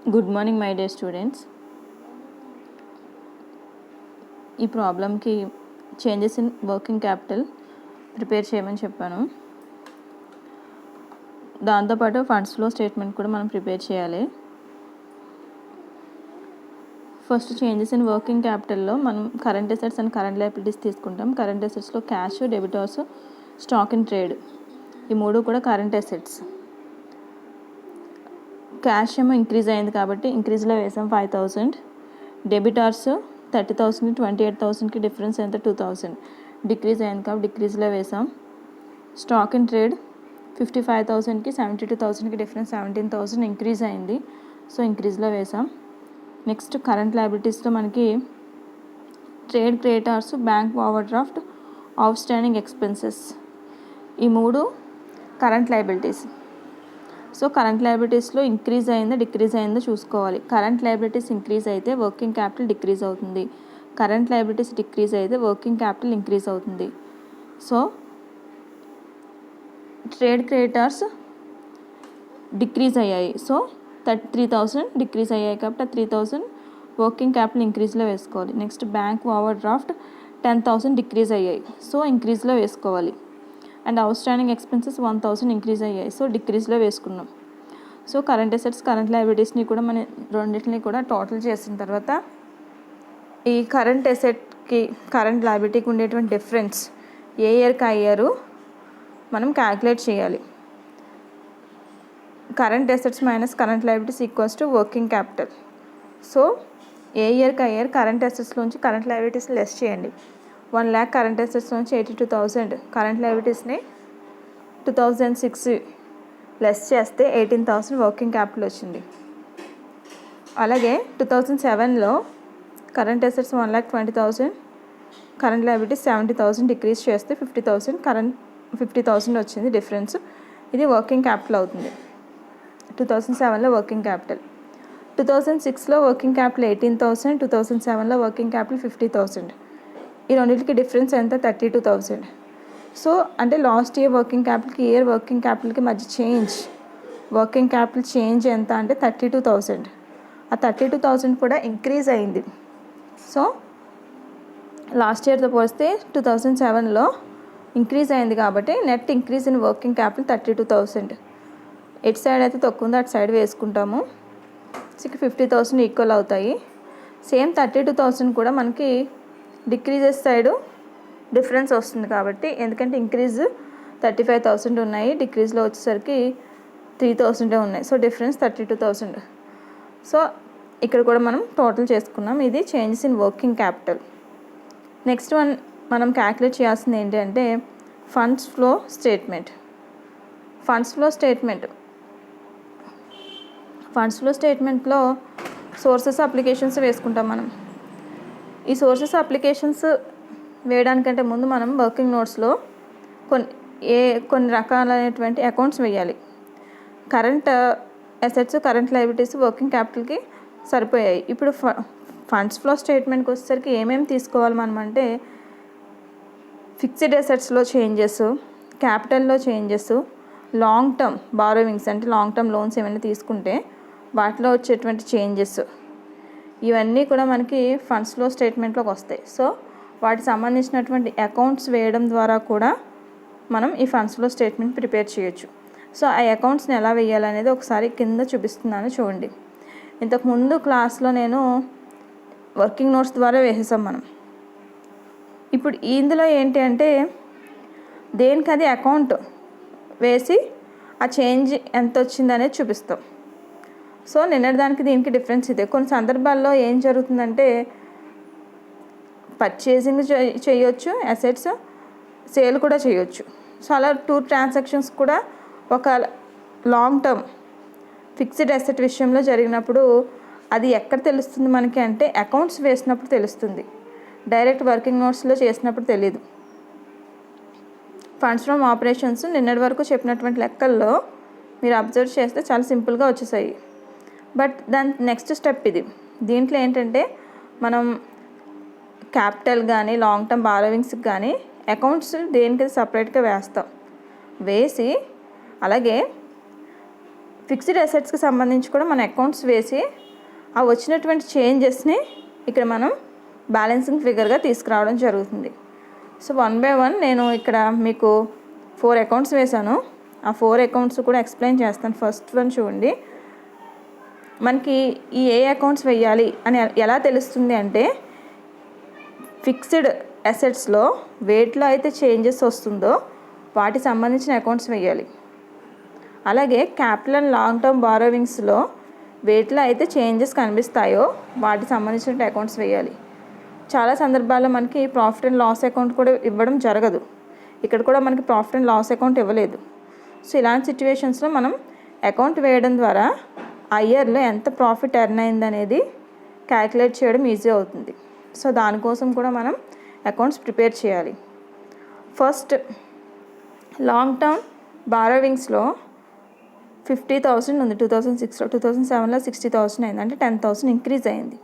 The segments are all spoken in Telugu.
Good morning my dear students. ఈ ప్రాబ్లంకి changes in working capital prepare చేయమని చెప్పాను. దాంతోపాటు ఫండ్స్ ఫ్లో స్టేట్మెంట్ కూడా మనం ప్రిపేర్ చేయాలి. ఫస్ట్ చేంజెస్ ఇన్ వర్కింగ్ క్యాపిటల్లో మనం current assets and current liabilities తీసుకుంటాం. కరెంట్ అసెట్స్లో cash, debtors, stock in trade ఈ మూడు కూడా కరెంట్ అసెట్స్. క్యాష్ ఏమో ఇంక్రీజ్ అయింది కాబట్టి ఇంక్రీజ్లో వేసాం 5,000. డెబిటార్స్ 30,000, 28,000కి డిఫరెన్స్ ఎంత 2,000. డిక్రీజ్ అయింది కాబట్టి డిక్రీజ్లో వేసాం. స్టాక్ ఇన్ ట్రేడ్ 55,000కి 72,000కి డిఫరెన్స్ 17,000 ఇంక్రీజ్ అయింది, సో ఇంక్రీజ్లో వేసాం. నెక్స్ట్ కరెంట్ లయబిలిటీస్లో మనకి trade creditors, bank overdraft, outstanding expenses ఈ మూడు కరెంట్ లయబిలిటీస్. సో కరెంట్ లయబిలిటీస్లో ఇంక్రీజ్ అయిందో డిక్రీజ్ అయిందో చూసుకోవాలి. కరెంట్ లయబిలిటీస్ ఇంక్రీజ్ అయితే వర్కింగ్ క్యాపిటల్ డిక్రీజ్ అవుతుంది. కరెంట్ లయబిలిటీస్ డిక్రీజ్ అయితే వర్కింగ్ క్యాపిటల్ ఇంక్రీజ్ అవుతుంది. సో ట్రేడ్ క్రెడిటార్స్ డిక్రీజ్ అయ్యాయి, సో 3,000 డిక్రీజ్ అయ్యాయి కాబట్టి 3,000 వర్కింగ్ క్యాపిటల్ ఇంక్రీజ్లో వేసుకోవాలి. Next bank over draft 10,000 decrease అయ్యాయి, సో ఇంక్రీజ్లో వేసుకోవాలి. And out standing expenses 1,000 increase అయ్యాయి, సో డిక్రీజ్లో వేసుకున్నాం. సో కరెంట్ అసెట్స్, కరెంట్ లయబిలిటీస్ని కూడా మనం రెండింటిని కూడా టోటల్ చేసిన తర్వాత ఈ కరెంట్ అసెట్కి కరెంట్ లయబిలిటీకి ఉండేటువంటి డిఫరెన్స్ ఏ ఇయర్కి ఆ ఇయర్ మనం క్యాల్కులేట్ చేయాలి. Current assets minus current liabilities equals to working capital. So ఏ ఇయర్కి ఆ ఇయర్ కరెంట్ అసెట్స్లోంచి కరెంట్ లయబిలిటీస్ లెస్ చేయండి. 1 lakh కరెంట్ అసెట్స్ నుంచి 82,000 కరెంట్ లయబిలిటీస్ని 2006 లెస్ చేస్తే 18,000 వర్కింగ్ క్యాపిటల్ వచ్చింది. అలాగే 2007లో current assets 1,20,000 current liabilities 70,000 decrease చేస్తే 50,000 వచ్చింది డిఫరెన్స్. ఇది వర్కింగ్ క్యాపిటల్ అవుతుంది 2007లో వర్కింగ్ క్యాపిటల్. 2006లో వర్కింగ్ క్యాపిటల్ 18,000, 2007లో వర్కింగ్ క్యాపిటల్ 50,000. ఈ రెండింటికి డిఫరెన్స్ ఎంత 32,000. సో అంటే లాస్ట్ ఇయర్ వర్కింగ్ క్యాపిటల్కి ఇయర్ వర్కింగ్ క్యాపిటల్కి మధ్య వర్కింగ్ క్యాపిటల్ చేంజ్ ఎంత అంటే 32,000. ఆ 32,000 కూడా ఇంక్రీజ్ అయింది. సో లాస్ట్ ఇయర్తో పోలిస్తే 2007లో ఇంక్రీజ్ అయింది కాబట్టి net increase in working capital 32,000. ఎటు సైడ్ అయితే తక్కువ ఉందో అటు సైడ్ వేసుకుంటాము. 50,000 ఈక్వల్ అవుతాయి. సేమ్ 32,000 కూడా మనకి డిక్రీజెస్ సైడు డిఫరెన్స్ వస్తుంది కాబట్టి, ఎందుకంటే ఇంక్రీజ్ 35,000 ఉన్నాయి, డిక్రీజ్లో వచ్చేసరికి 3,000 ఉన్నాయి, సో డిఫరెన్స్ 32,000. సో ఇక్కడ కూడా మనం టోటల్ చేసుకున్నాం. ఇది changes in working capital. Next మనం క్యాల్కులేట్ చేయాల్సింది ఏంటంటే funds flow statement. Funds flow స్టేట్మెంట్లో సోర్సెస్ అప్లికేషన్స్ వేసుకుంటాం మనం. ఈ సోర్సెస్ అప్లికేషన్స్ వేయడానికంటే ముందు మనం వర్కింగ్ నోట్స్లో కొన్ని రకాలైనటువంటి అకౌంట్స్ వేయాలి. Current assets, current liabilities working క్యాపిటల్కి సరిపోయాయి. ఇప్పుడు ఫండ్స్ ఫ్లో స్టేట్మెంట్కి వచ్చేసరికి ఏమేమి తీసుకోవాలి మనం అంటే ఫిక్స్డ్ అసెట్స్లో చేంజెస్, క్యాపిటల్లో చేంజెస్, లాంగ్ టర్మ్ బారోవింగ్స్ అంటే లాంగ్ టర్మ్ లోన్స్ ఏమైనా తీసుకుంటే వాటిలో వచ్చేటువంటి చేంజెస్, ఇవన్నీ కూడా మనకి ఫండ్స్ ఫ్లో స్టేట్మెంట్లోకి వస్తాయి. సో వాటికి సంబంధించినటువంటి అకౌంట్స్ వేయడం ద్వారా కూడా మనం ఈ ఫండ్స్ ఫ్లో స్టేట్మెంట్ ప్రిపేర్ చేయొచ్చు. సో ఆ అకౌంట్స్ని ఎలా వేయాలనేది ఒకసారి కింద చూపిస్తున్నాను చూడండి. ఇంతకుముందు క్లాస్లో నేను వర్కింగ్ నోట్స్ ద్వారా వేసేసాం మనం. ఇప్పుడు ఇందులో ఏంటి అంటే దేనికి అది అకౌంట్ వేసి ఆ చేంజ్ ఎంత వచ్చిందనేది చూపిస్తాం. సో నిన్నటిదానికి దీనికి డిఫరెన్స్ ఇదే. కొన్ని సందర్భాల్లో ఏం జరుగుతుందంటే పర్చేసింగ్ చేయొచ్చు అసెట్స్, సేల్ కూడా చేయొచ్చు. సో అలా 2 ట్రాన్సాక్షన్స్ కూడా ఒక లాంగ్ టర్మ్ ఫిక్స్డ్ అసెట్ విషయంలో జరిగినప్పుడు అది ఎక్కడ తెలుస్తుంది మనకి అంటే అకౌంట్స్ వేసినప్పుడు తెలుస్తుంది, డైరెక్ట్ వర్కింగ్ నోట్స్లో చేసినప్పుడు తెలియదు. ఫండ్స్ ఫ్రమ్ ఆపరేషన్స్ నిన్నటి వరకు చెప్పినటువంటి లెక్కల్లో మీరు అబ్జర్వ్ చేస్తే చాలా సింపుల్గా వచ్చేసాయి. బట్ దాని నెక్స్ట్ స్టెప్ ఇది. దీంట్లో ఏంటంటే మనం క్యాపిటల్ కానీ లాంగ్ టర్మ్ బారోవింగ్స్కి కానీ అకౌంట్స్ దేనికి సపరేట్గా వేస్తాం. వేసి అలాగే ఫిక్స్డ్ అసెట్స్కి సంబంధించి కూడా మన అకౌంట్స్ వేసి ఆ వచ్చినటువంటి చేంజెస్ని ఇక్కడ మనం బ్యాలెన్సింగ్ ఫిగర్గా తీసుకురావడం జరుగుతుంది. సో 1 by 1 నేను ఇక్కడ మీకు 4 అకౌంట్స్ వేశాను. ఆ 4 అకౌంట్స్ కూడా ఎక్స్ప్లెయిన్ చేస్తాను. ఫస్ట్ వన్ చూడండి. మనకి ఈ ఏ అకౌంట్స్ వేయాలి అని ఎలా తెలుస్తుంది అంటే, ఫిక్స్డ్ అసెట్స్లో వేట్లో అయితే చేంజెస్ వస్తుందో వాటికి సంబంధించిన అకౌంట్స్ వేయాలి. అలాగే క్యాపిటల్ అండ్ లాంగ్ టర్మ్ బారోవింగ్స్లో వేట్లో అయితే చేంజెస్ కనిపిస్తాయో వాటికి సంబంధించిన అకౌంట్స్ వేయాలి. చాలా సందర్భాల్లో మనకి ప్రాఫిట్ అండ్ లాస్ అకౌంట్ కూడా ఇవ్వడం జరగదు. ఇక్కడ కూడా మనకి ప్రాఫిట్ అండ్ లాస్ అకౌంట్ ఇవ్వలేదు. సో ఇలాంటి సిచ్యువేషన్స్లో మనం అకౌంట్ వేయడం ద్వారా ఆ ఇయర్లో ఎంత ప్రాఫిట్ ఎర్న్ అయింది అనేది క్యాలిక్యులేట్ చేయడం ఈజీ అవుతుంది. సో దానికోసం కూడా మనం అకౌంట్స్ ప్రిపేర్ చేయాలి. ఫస్ట్ లాంగ్ టర్మ్ బారోవింగ్స్లో 50,000 ఉంది 2006లో. 2007లో 60,000 అయింది, అంటే 10,000 ఇంక్రీజ్ అయింది.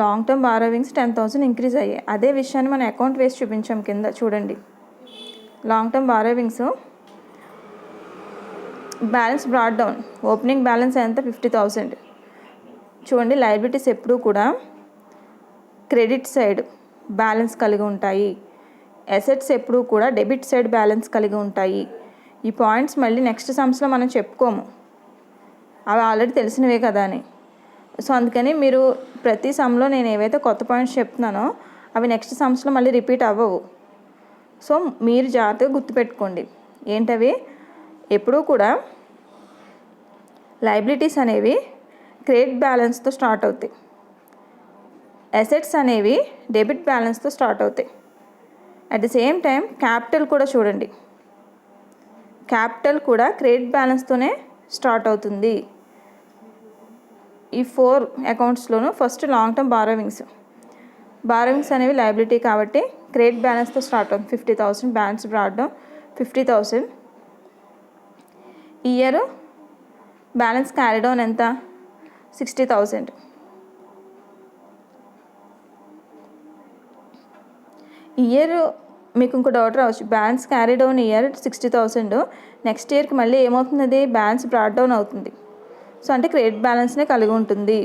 లాంగ్ టర్మ్ బారోవింగ్స్ 10,000 ఇంక్రీజ్ అయ్యాయి. అదే విషయాన్ని మనం అకౌంట్ వేసి చూపించాం. కింద చూడండి, long term borrowings balance brought down. Opening balance ఎంత 50,000. చూడండి, లయబిలిటీస్ ఎప్పుడూ కూడా క్రెడిట్ సైడ్ బ్యాలెన్స్ కలిగి ఉంటాయి. అసెట్స్ ఎప్పుడూ కూడా డెబిట్ సైడ్ బ్యాలెన్స్ కలిగి ఉంటాయి. ఈ పాయింట్స్ మళ్ళీ నెక్స్ట్ సమ్స్లో మనం చెప్పుకోము, అవి ఆల్రెడీ తెలిసినవే కదా అని. సో అందుకని మీరు ప్రతి సమ్లో నేను ఏవైతే కొత్త పాయింట్స్ చెప్తున్నానో అవి నెక్స్ట్ సమ్స్లో మళ్ళీ రిపీట్ అవ్వవు. సో మీరు జాగ్రత్తగా గుర్తుపెట్టుకోండి. ఏంటవి? ఎప్పుడూ కూడా లయబిలిటీస్ అనేవి క్రెడిట్ బ్యాలెన్స్తో స్టార్ట్ అవుతాయి. అసెట్స్ అనేవి డెబిట్ బ్యాలెన్స్తో స్టార్ట్ అవుతాయి. At the same time capital కూడా చూడండి, క్యాపిటల్ కూడా క్రెడిట్ బ్యాలెన్స్తోనే స్టార్ట్ అవుతుంది. ఈ 4 అకౌంట్స్లోనూ ఫస్ట్ లాంగ్ టర్మ్ బారోవింగ్స్ అనేవి లయబిలిటీ కాబట్టి క్రెడిట్ బ్యాలెన్స్తో స్టార్ట్ అవుతుంది. 50,000 balance brought down 50,000. Year balance carry down ఎంత 60,000. ఇయర్ మీకు ఇంకో డౌట్ రావచ్చు, balance carry down year 60,000, next ఇయర్కి మళ్ళీ ఏమవుతుంది? బ్యాలెన్స్ బ్రాట్ డౌన్ అవుతుంది. సో అంటే క్రెడిట్ బ్యాలెన్స్నే కలిగి ఉంటుంది.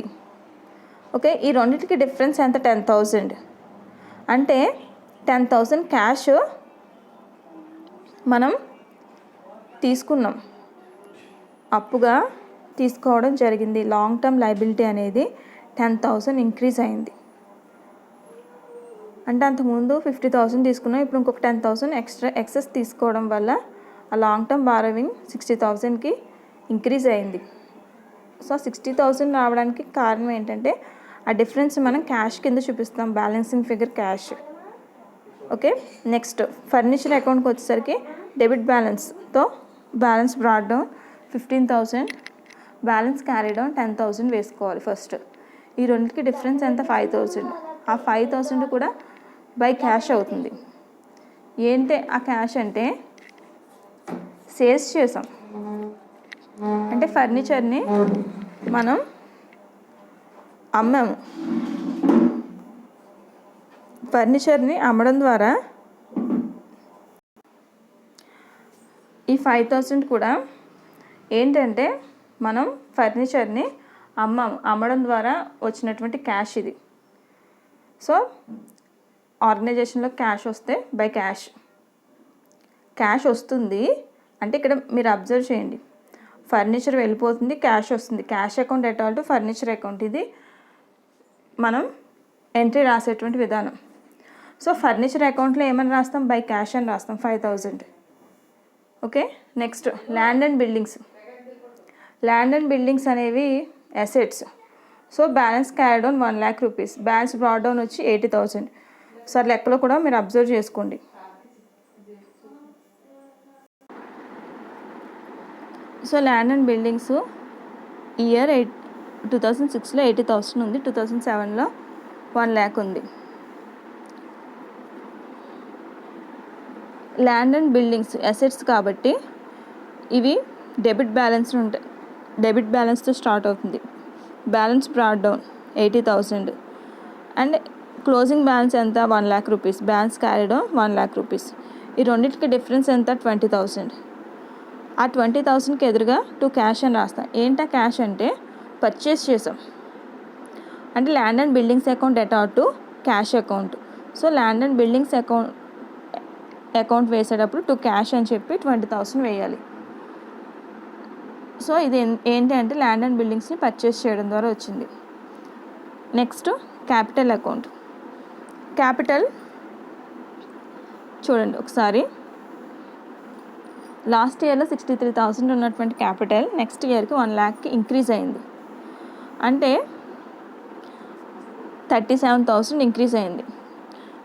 ఓకే, ఈ రెండింటికి డిఫరెన్స్ ఎంత? 10,000. అంటే 10,000 క్యాష్ మనం తీసుకున్నాం, అప్పుగా తీసుకోవడం జరిగింది. లాంగ్ టర్మ్ లయబిలిటీ అనేది 10,000 ఇంక్రీజ్ అయింది. అంటే అంతకుముందు 50,000 తీసుకున్నాం, ఇప్పుడు ఇంకొక 10,000 ఎక్సెస్ తీసుకోవడం వల్ల ఆ లాంగ్ టర్మ్ బారోవింగ్ 60,000కి ఇంక్రీజ్ అయింది. సో 60,000 రావడానికి కారణం ఏంటంటే ఆ డిఫరెన్స్ మనం క్యాష్ కింద చూపిస్తాం, balancing figure cash. Okay, next furniture అకౌంట్కి వచ్చేసరికి డెబిట్ బ్యాలెన్స్తో balance brought down 15,000, balance carry down 10,000 వేసుకోవాలి ఫస్ట్. ఈ రెండింటికి డిఫరెన్స్ ఎంత? 5,000. ఆ 5,000 కూడా బై క్యాష్ అవుతుంది. ఏంటి ఆ క్యాష్ అంటే సేల్స్ చేసాం, అంటే ఫర్నిచర్ని మనం అమ్మాము. ఫర్నిచర్ని అమ్మడం ద్వారా ఈ 5,000 కూడా ఏంటంటే మనం ఫర్నిచర్ని అమ్మడం ద్వారా వచ్చినటువంటి క్యాష్ ఇది. సో ఆర్గనైజేషన్లో క్యాష్ వస్తే బై క్యాష్ వస్తుంది. అంటే ఇక్కడ మీరు అబ్జర్వ్ చేయండి, ఫర్నిచర్ వెళ్ళిపోతుంది, క్యాష్ వస్తుంది. Cash account atoll to furniture account, ఇది మనం ఎంట్రీ రాసేటువంటి విధానం. సో ఫర్నిచర్ అకౌంట్లో ఏమని రాస్తాం? బై క్యాష్ అని రాస్తాం 5,000. Okay, next land and buildings అనేవి assets. So balance carry down 1 lakh rupees, balance brought down వచ్చి 80,000. సార్ లెక్కలో కూడా మీరు అబ్జర్వ్ చేసుకోండి. So land and buildings year 2006లో 80,000 ఉంది, 2007లో 1 lakh ఉంది. ల్యాండ్ అండ్ బిల్డింగ్స్ అసెట్స్ కాబట్టి ఇవి డెబిట్ బ్యాలెన్స్తో స్టార్ట్ అవుతుంది. Balance brought down 80,000 and closing balance ఎంత? 1 lakh rupees, balance carry down 1 lakh rupees. ఈ రెండింటికి డిఫరెన్స్ ఎంత? 20,000. ఆ 20,000కి ఎదురుగా టు క్యాష్ అని రాస్తాం. ఏంటా క్యాష్ అంటే పర్చేస్ చేసాం అంటే ల్యాండ్ అండ్ బిల్డింగ్స్ అకౌంట్ అటాట్ to cash account. So land and buildings account వేసేటప్పుడు టు క్యాష్ అని చెప్పి 20,000 వేయాలి. సో ఇది ఏంటి అంటే ల్యాండ్ అండ్ బిల్డింగ్స్ని పర్చేస్ చేయడం ద్వారా వచ్చింది. Next capital account. క్యాపిటల్ చూడండి ఒకసారి, లాస్ట్ ఇయర్లో 63,000 ఉన్నటువంటి క్యాపిటల్ నెక్స్ట్ ఇయర్కి 1 lakh ఇంక్రీజ్ అయింది. అంటే 37,000 ఇంక్రీజ్ అయింది.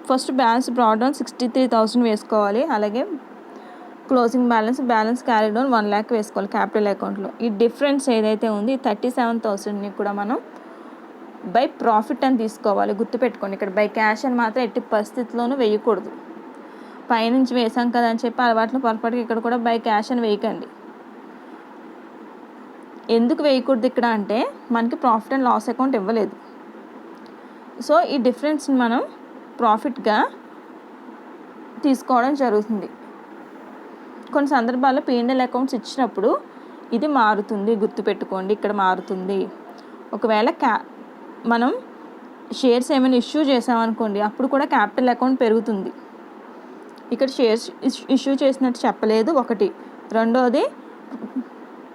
ఫస్ట్ బ్యాలెన్స్ బ్రాడ్ డౌన్ 63,000 వేసుకోవాలి. అలాగే closing balance carry down 1 lakh వేసుకోవాలి క్యాపిటల్ అకౌంట్లో. ఈ డిఫరెన్స్ ఏదైతే ఉంది 37,000ని కూడా మనం బై ప్రాఫిట్ అని తీసుకోవాలి. గుర్తుపెట్టుకోండి, ఇక్కడ బై క్యాష్ అని మాత్రం ఎట్టి పరిస్థితుల్లోనూ వేయకూడదు. పైనుంచి వేసాం కదా అని చెప్పి అలవాట్లు పొరపాటుగా ఇక్కడ కూడా బై క్యాష్ అని వేయకండి. ఎందుకు వేయకూడదు ఇక్కడ అంటే మనకి ప్రాఫిట్ అండ్ లాస్ అకౌంట్ ఇవ్వలేదు. సో ఈ డిఫరెన్స్ని మనం ప్రాఫిట్గా తీసుకోవడం జరుగుతుంది. కొన్ని సందర్భాల్లో P&L అకౌంట్స్ ఇచ్చినప్పుడు ఇది మారుతుంది, గుర్తుపెట్టుకోండి, ఇక్కడ మారుతుంది. ఒకవేళ మనం షేర్స్ ఏమైనా ఇష్యూ చేసామనుకోండి, అప్పుడు కూడా క్యాపిటల్ అకౌంట్ పెరుగుతుంది. ఇక్కడ షేర్స్ ఇష్యూ చేసినట్టు చెప్పలేదు ఒకటి. రెండోది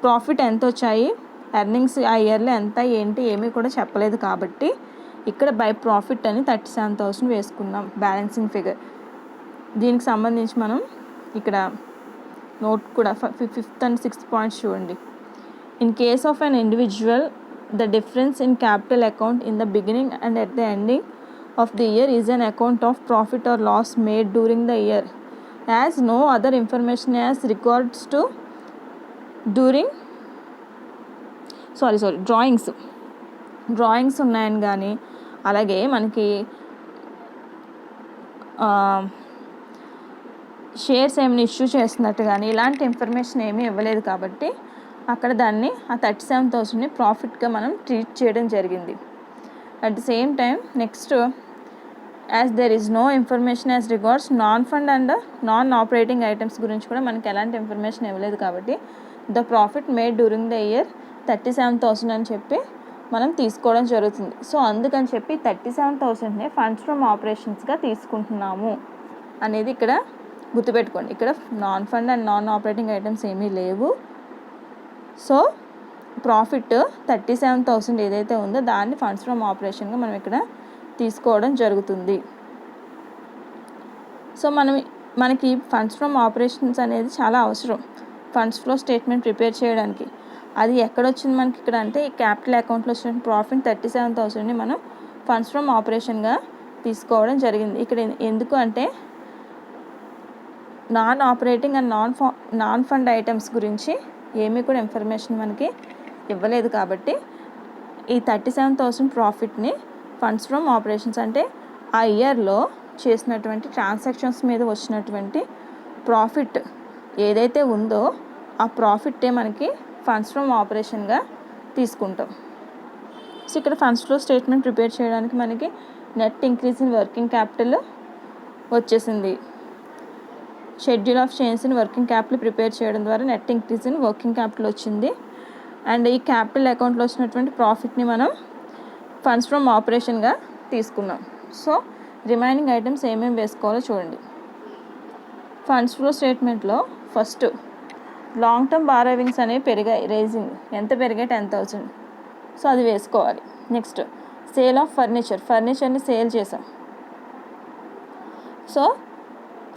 ప్రాఫిట్ ఎంత వచ్చాయి, ఎర్నింగ్స్ ఆ ఇయర్లో ఎంత ఏంటి ఏమీ కూడా చెప్పలేదు. కాబట్టి ఇక్కడ బై ప్రాఫిట్ అని 37,000 వేసుకున్నాం బ్యాలెన్సింగ్ ఫిగర్. దీనికి సంబంధించి మనం ఇక్కడ నోట్ కూడా 5th and 6th పాయింట్స్ చూడండి. In case of an individual the difference in capital account in the beginning and at the ending of the year is an account of profit or loss made during the year, as no other information as regards to drawings ఉన్నాయని కానీ అలాగే మనకి షేర్స్ ఏమైనా ఇష్యూ చేస్తున్నట్టు కానీ ఇలాంటి ఇన్ఫర్మేషన్ ఏమీ ఇవ్వలేదు. కాబట్టి అక్కడ దాన్ని ఆ 37,000ని ప్రాఫిట్గా మనం ట్రీట్ చేయడం జరిగింది. At the same time next, as there is no information as regards non fund and non operating items గురించి కూడా మనకి ఎలాంటి ఇన్ఫర్మేషన్ ఇవ్వలేదు. కాబట్టి the profit made during the year 37,000 అని చెప్పి మనం తీసుకోవడం జరుగుతుంది. సో అందుకని చెప్పి 37,000ని ఫండ్స్ ఫ్రమ్ ఆపరేషన్స్గా తీసుకుంటున్నాము అనేది ఇక్కడ గుర్తుపెట్టుకోండి. ఇక్కడ non fund and non operating items ఏమీ లేవు. సో ప్రాఫిట్ 37,000 ఏదైతే ఉందో దాన్ని ఫండ్స్ ఫ్రమ్ ఆపరేషన్గా మనం ఇక్కడ తీసుకోవడం జరుగుతుంది. సో మనకి ఫండ్స్ ఫ్రమ్ ఆపరేషన్స్ అనేది చాలా అవసరం ఫండ్స్ ఫ్లో స్టేట్మెంట్ ప్రిపేర్ చేయడానికి. అది ఎక్కడొచ్చింది మనకి ఇక్కడ అంటే ఈ క్యాపిటల్ అకౌంట్లో వచ్చిన ప్రాఫిట్ 37,000ని మనం ఫండ్స్ ఫ్రమ్ ఆపరేషన్గా తీసుకోవడం జరిగింది. ఇక్కడ ఎందుకు అంటే non operating and non fund items గురించి ఏమీ కూడా ఇన్ఫర్మేషన్ మనకి ఇవ్వలేదు. కాబట్టి ఈ 37,000 ప్రాఫిట్ని ఫండ్స్ ఫ్రమ్ ఆపరేషన్స్ అంటే ఆ ఇయర్లో చేసినటువంటి ట్రాన్సాక్షన్స్ మీద వచ్చినటువంటి ప్రాఫిట్ ఏదైతే ఉందో ఆ ప్రాఫిట్టే మనకి ఫండ్స్ ఫ్రమ్ ఆపరేషన్గా తీసుకుంటాం. సో ఇక్కడ ఫండ్స్ ఫ్లో స్టేట్మెంట్ ప్రిపేర్ చేయడానికి మనకి net increase in working capital వచ్చేసింది. Schedule of change in working capital prepare చేయడం ద్వారా net increase in working capital వచ్చింది. అండ్ ఈ క్యాపిటల్ అకౌంట్లో వచ్చినటువంటి ప్రాఫిట్ని మనం ఫండ్స్ ఫ్రమ్ ఆపరేషన్గా తీసుకున్నాం. సో రిమైనింగ్ ఐటమ్స్ ఏమేమి వేసుకోవాలో చూడండి. ఫండ్స్ ఫ్లో స్టేట్మెంట్లో ఫస్ట్ లాంగ్ టర్మ్ బారోవింగ్స్ అనేవి పెరిగాయి. రేజింగ్ ఎంత పెరిగాయి 10,000. సో అది వేసుకోవాలి. నెక్స్ట్ సేల్ ఆఫ్ ఫర్నిచర్ని సేల్ చేసాం. సో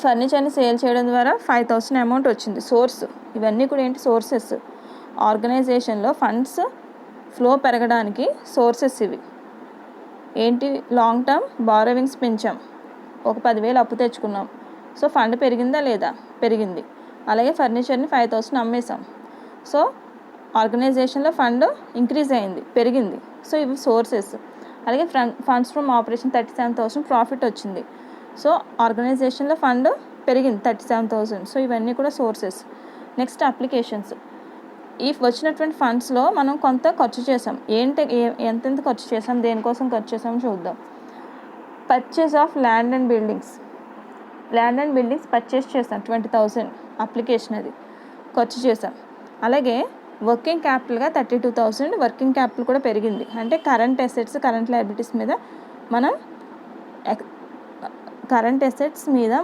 ఫర్నిచర్ని సేల్ చేయడం ద్వారా 5,000 అమౌంట్ వచ్చింది. సోర్స్ ఇవన్నీ కూడా ఏంటి సోర్సెస్. ఆర్గనైజేషన్లో ఫండ్స్ ఫ్లో పెరగడానికి సోర్సెస్ ఇవి ఏంటి. లాంగ్ టర్మ్ బారోవింగ్స్ పెంచాం, ఒక 10,000 అప్పు తెచ్చుకున్నాం. సో ఫండ్ పెరిగిందా లేదా, పెరిగింది. అలాగే ఫర్నిచర్ని 5,000 అమ్మేసాం. సో ఆర్గనైజేషన్లో ఫండ్ ఇంక్రీజ్ అయింది, పెరిగింది. సో ఇవి సోర్సెస్. అలాగే ఫండ్స్ ఫ్రమ్ ఆపరేషన్ 37,000 ప్రాఫిట్ వచ్చింది. సో ఆర్గనైజేషన్లో ఫండ్ పెరిగింది 37,000. సో ఇవన్నీ కూడా సోర్సెస్. Next applications. ఈ వచ్చినటువంటి ఫండ్స్లో మనం కొంత ఖర్చు చేసాం. ఎంతెంత ఖర్చు చేసాం, దేనికోసం ఖర్చు చేసాం చూద్దాం. Purchase of land and buildings purchase చేసాం 20,000 అప్లికేషన్ అది. ఖర్చు చేసాం. అలాగే వర్కింగ్ క్యాపిటల్గా 32,000 వర్కింగ్ క్యాపిటల్ కూడా పెరిగింది. అంటే కరెంట్ అసెట్స్ కరెంట్ లయబిలిటీస్ మీద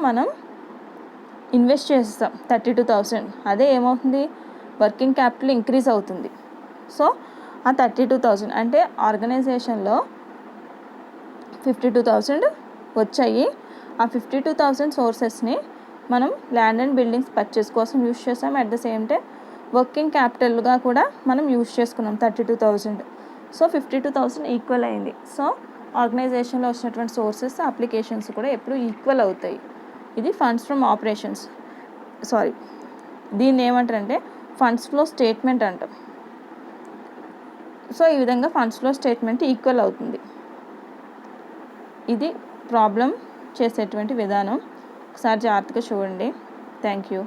మనం ఇన్వెస్ట్ చేస్తాం 32,000. అదే ఏమవుతుంది, వర్కింగ్ క్యాపిటల్ ఇంక్రీజ్ అవుతుంది. సో ఆ 32,000 అంటే ఆర్గనైజేషన్లో 52,000 వచ్చాయి. ఆ 52,000 సోర్సెస్ని మనం ల్యాండ్ అండ్ బిల్డింగ్స్ పర్చేస్ కోసం యూజ్ చేసాం. At the same time working క్యాపిటల్గా కూడా మనం యూజ్ చేసుకున్నాం 32,000. సో 52,000 ఈక్వల్ అయింది. సో ఆర్గనైజేషన్లో వచ్చినటువంటి సోర్సెస్ అప్లికేషన్స్ కూడా ఎప్పుడు ఈక్వల్ అవుతాయి. ఇది ఫండ్స్ ఫ్రమ్ ఆపరేషన్స్. దీన్ని ఏమంటారంటే ఫండ్స్ ఫ్లో స్టేట్మెంట్ అంటాం. సో ఈ విధంగా ఫండ్స్ ఫ్లో స్టేట్మెంట్ ఈక్వల్ అవుతుంది. ఇది ప్రాబ్లం చేసేటువంటి విధానం. ఒకసారి జాగ్రత్తగా చూడండి. Thank you.